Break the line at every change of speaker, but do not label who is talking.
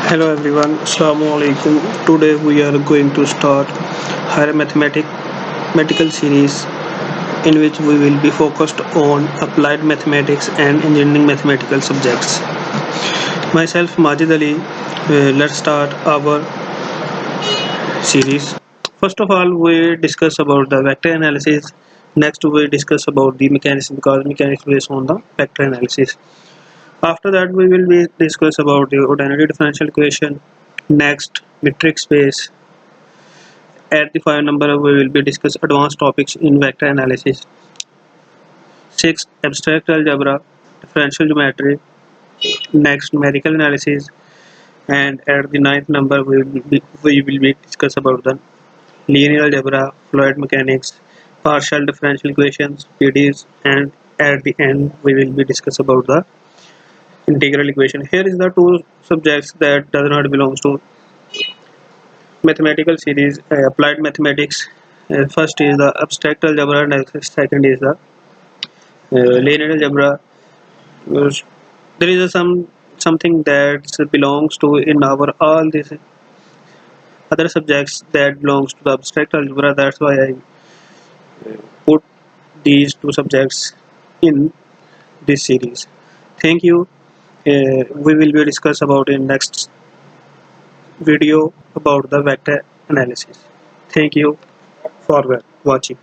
Hello everyone, Assalamu alaikum. Today we are going to start higher mathematical series in which we will be focused on applied mathematics and engineering mathematical subjects. Myself Majid Ali, let's start our series. First of all, we discuss about the vector analysis. Next, we discuss about the mechanics because mechanics based on the vector analysis. After that, we will be discuss about the ordinary differential equation. Next, metric space. At the 5 number, we will be discuss advanced topics in vector analysis. 6. Abstract algebra, differential geometry. Next, numerical analysis. And at the ninth number, we will be discuss about the linear algebra, fluid mechanics, partial differential equations, PDEs, and at the end, we will be discuss about the integral equation. Here is the two subjects that does not belong to mathematical series applied mathematics. First is the abstract algebra and second is the linear algebra. Uh, there is something that belongs to in our all these other subjects that belongs to the abstract algebra. That's why I put these two subjects in this series. Thank you. We will be discuss about in next video about the vector analysis. Thank you for watching.